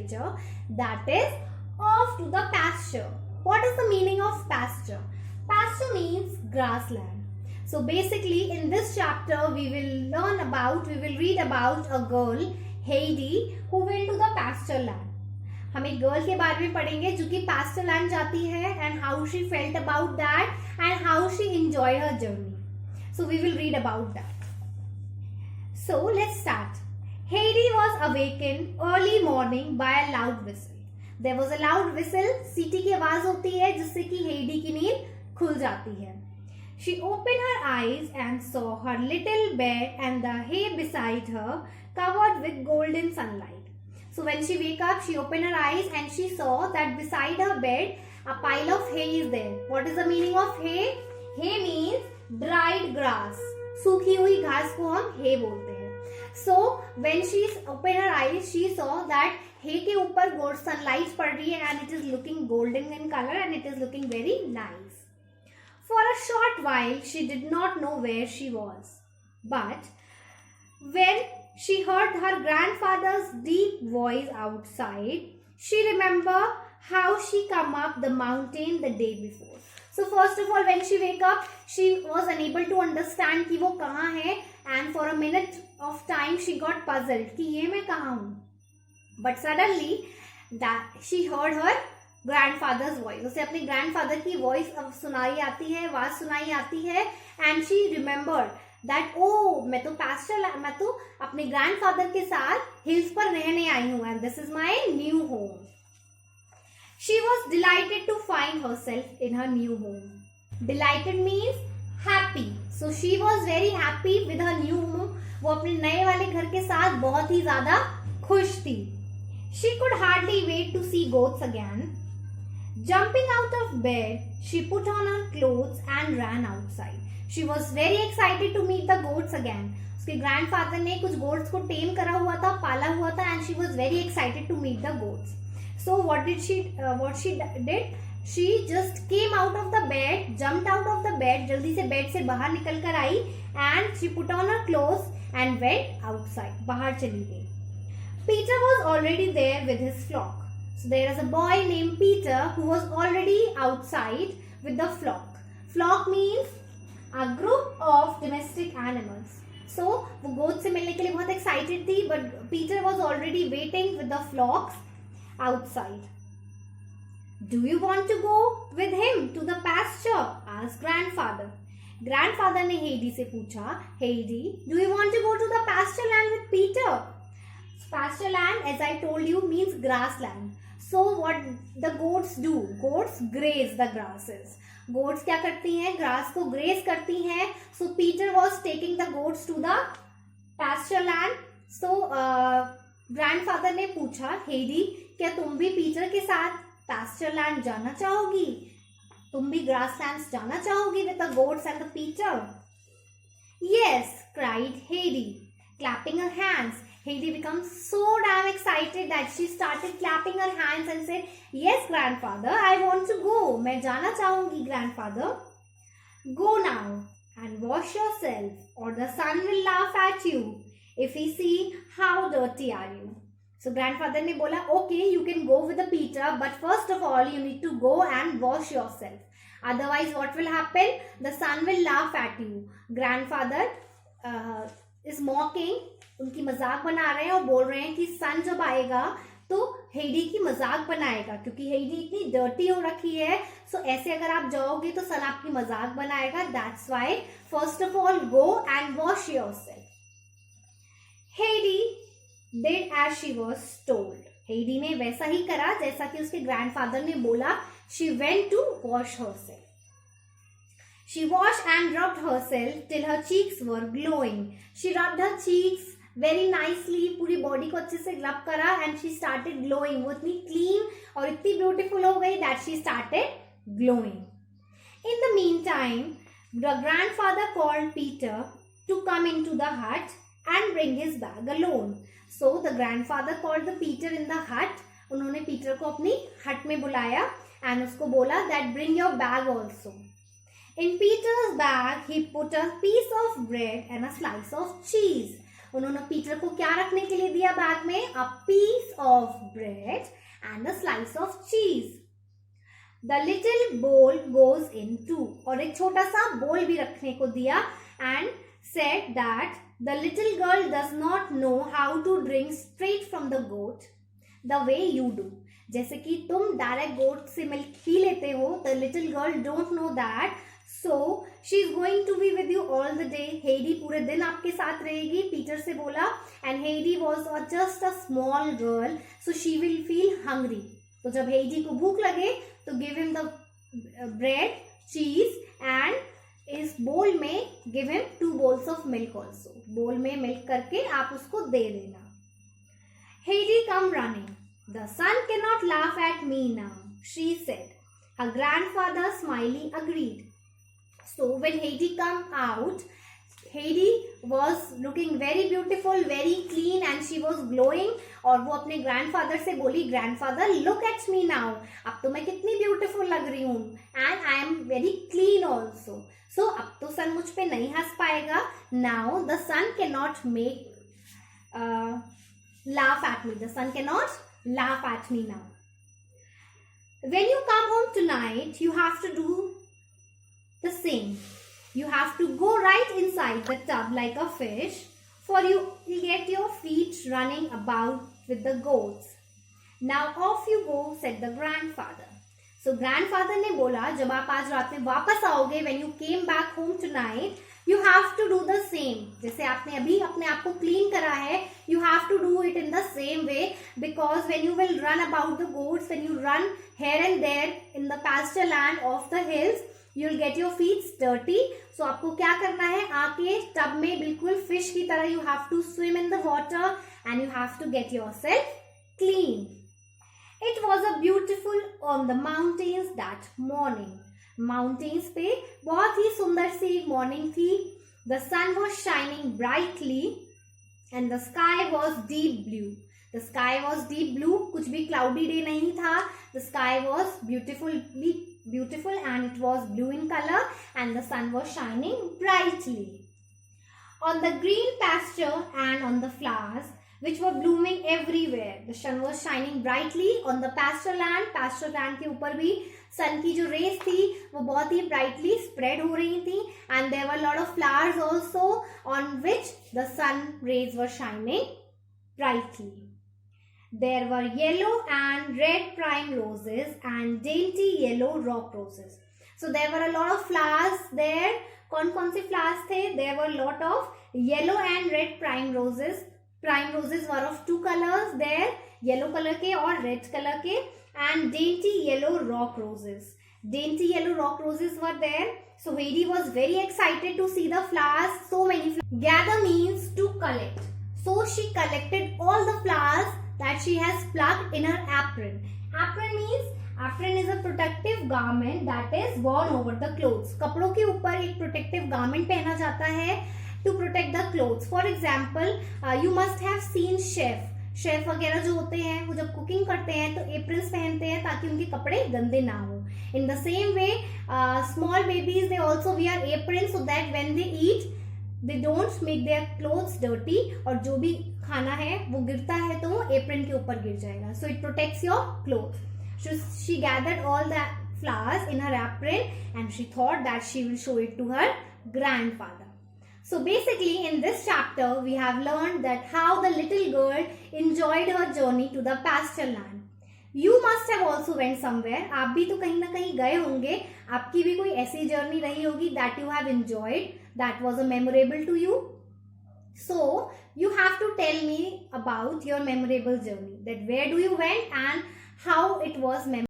temperature, that is off to the pasture. What is the meaning of pasture? Pasture means grassland. So basically in this chapter we will read about a girl, Heidi, who went to the pasture land. हम एक girl के बारे में पढ़ेंगे जो कि pasture land जाती है and how she felt about that and how she enjoyed her journey. So we will read about that. So let's start. Heidi was awakened early morning by a loud whistle. There was a loud whistle. सीटी की आवाज होती है जिससे कि Heidi की नींद खुल जाती है. She opened her eyes and saw her little bed and the hay beside her covered with golden sunlight. So when she woke up, she opened her eyes and she saw that beside her bed a pile of hay is there. What is the meaning of hay? Hay means dried grass. सूखी हुई घास को हम hay बोलते हैं. So when she opened her eyes, she saw that hay के ऊपर gold sunlight पड़ रही है and it is looking golden in color and it is looking very nice. For a short while, she did not know where she was. But when she heard her grandfather's deep voice outside, she remembered how she come up the mountain the day before. So first of all, when she wake up, she was unable to understand कि वो कहाँ है, and for a minute of time she got puzzled कि ये मैं कहाँ हूँ. But suddenly that she heard her grandfather's voice. उसे अपने grandfather की voice अब सुनाई आती है, आवाज सुनाई आती है, and she remembered that oh मैं तो अपने grandfather के साथ hills पर रहने आई हूँ and this is my new home. She was delighted to find herself in her new home. Delighted means happy. So she was very happy with her new home. वो अपने नए वाले घर के साथ बहुत ही ज्यादा खुश थी. She could hardly wait to see goats again. Jumping out of bed, she put on her clothes and ran outside. She was very excited to meet the goats again. उसके grandfather ने कुछ goats को tame करा हुआ था, पाला हुआ था, and she was very excited to meet the goats. So what she did? She just came out of the bed, jumped out of the bed, जल्दी से bed से बाहर निकल कर आई, and she put on her clothes and went outside. बाहर चली गई. Peter was already there with his flock. So there is a boy named Peter who was already outside with the flock. Flock means a group of domestic animals. So वो goat से मिलने के लिए बहुत excited थी, but Peter was already waiting with the flocks outside. Do you want to go with him to the pasture? Asked grandfather. Grandfather ने Heidi से पूछा, Heidi, do you want to go to the pasture land with Peter? Pasture land, as I told you, means grassland. So what the goats do? Goats graze the grasses. Goats क्या करती हैं? Grass को graze करती हैं. So Peter was taking the goats to the pasture land. So grandfather ने पूछा, Heidi, क्या तुम भी Peter के साथ pasture land जाना चाहोगी? तुम भी grasslands जाना चाहोगी with the goats and the Peter? Yes, cried Heidi, clapping her hands. Heidi becomes so damn excited that she started clapping her hands and said, yes, grandfather, I want to go. मैं जाना चाहूँगी, grandfather. Go now and wash yourself or the sun will laugh at you if he see how dirty are you. So grandfather ने बोला, okay, you can go with the Peter, but first of all, you need to go and wash yourself. Otherwise, what will happen? The sun will laugh at you. Grandfather is mocking. उनकी मजाक बना रहे हैं और बोल रहे हैं कि सन जब आएगा तो हेडी की मजाक बनाएगा क्योंकि हेडी इतनी डर्टी हो रखी है. सो ऐसे अगर आप जाओगे तो सन आपकी मजाक बनाएगा. That's why first of all go and wash yourself. Heidi did as she was told. Heidi ने वैसा ही करा जैसा कि उसके ग्रैंडफादर ने बोला. She went to wash herself. She washed and rubbed herself till her cheeks were glowing. She rubbed her cheeks very nicely, पूरी body को अच्छे से रब करा and she started glowing. वो इतनी clean और इतनी beautiful हो गई that she started glowing. In the meantime, the grandfather called Peter to come into the hut and bring his bag alone. So the grandfather called the Peter in the hut. उन्होंने Peter को अपनी हट में बुलाया and उसको बोला that bring your bag also. In Peter's bag, he put a piece of bread and a slice of cheese. उन्होंने Peter को क्या रखने के लिए दिया बैग में? A piece of bread and a slice of cheese. The little bowl goes in too, और एक छोटा सा बोल भी रखने को दिया. And said that the little girl does not know how to drink straight from the goat the way you do. जैसे कि तुम डायरेक्ट गोट से मिल्क पी लेते हो, the little girl don't know that, so she is going to be with you all the day. Heidi पूरे दिन आपके साथ रहेगी, पीटर से बोला. And Heidi was just a small girl, so she will feel hungry. तो जब Heidi को भूख लगे तो give him the bread, cheese and इस बोल में give him 2 bowls of milk also. Bowl में मिल्क करके आप उसको दे देना. Heidi come running. The sun cannot laugh at me now, she said. Her grandfather smiley agreed. So when Heidi come out, Heidi was looking very beautiful, very clean and she was glowing. और वो अपने grandfather से बोली, grandfather look at me now. अब तो मैं कितनी beautiful लग रही हूँ and I am very clean also. So अब तो sun मुझ पे नहीं हंस पाएगा. Now the sun cannot laugh at me. The sun cannot laugh at me now. When you come home tonight, you have to do the same. You have to go right inside the tub like a fish, for you will get your feet running about with the goats. Now off you go, said the grandfather. So grandfather ने बोला, जब आप आज रात में वापस आओगे, when you came back home tonight, you have to do the same. जैसे आपने अभी अपने आप को clean करा है, you have to do it in the same way, because when you will run about the goats, when you run here and there in the pasture land of the hills, you will get your feet dirty. So आपको क्या करना है? आके tub में बिल्कुल fish की तरह you have to swim in the water and you have to get yourself clean. It was a beautiful on the mountains that morning. Mountains पे बहुत ही सुंदर सी मॉर्निंग थी. The sun was shining brightly and the sky was deep blue. The sky was deep blue. कुछ भी cloudy day नहीं था. The sky was beautiful and it was blue in color and the sun was shining brightly. On the green pasture and on the flowers which were blooming everywhere, the sun was shining brightly on the pasture land. Pasture land के ऊपर भी सन की जो race थी वो बहुत ही brightly spread हो रही थी. And there were lot of flowers also on which the sun rays were shining brightly. There were yellow and red prime roses and dainty yellow rock roses. So there were a lot of flowers there. कौन कौन से flowers थे? There were lot of yellow and red prime roses. Prime roses were of 2 colors there, yellow colour के और red colour के. And dainty yellow rock roses. Dainty yellow rock roses were there. So Heidi was very excited to see the flowers. So many flowers. Gather means to collect. So she collected all the flowers that she has plucked in her apron. Apron is a protective garment that is worn over the clothes. कपड़ों के ऊपर एक protective garment पहना जाता है to protect the clothes. For example, you must have seen chef वगैरह जो होते हैं वो जब कुकिंग करते हैं तो एप्रन्स पहनते हैं ताकि उनके कपड़े गंदे ना हो. In the same way small babies they also wear apron so that when they eat they don't make their clothes dirty. और जो भी खाना है वो गिरता है तो वो एप्रन के ऊपर गिर जाएगा. So it protects your cloth. She gathered all the flowers in her apron and she thought that she will show it to her grandfather. So basically in this chapter we have learned that how the little girl enjoyed her journey to the pasture land. You must have also went somewhere. आप भी तो कहीं ना कहीं गए होंगे. आपकी भी कोई ऐसी जर्नी रही होगी that you have enjoyed, that was a memorable to you. So you have to tell me about your memorable journey. That where do you went and how it was memorable.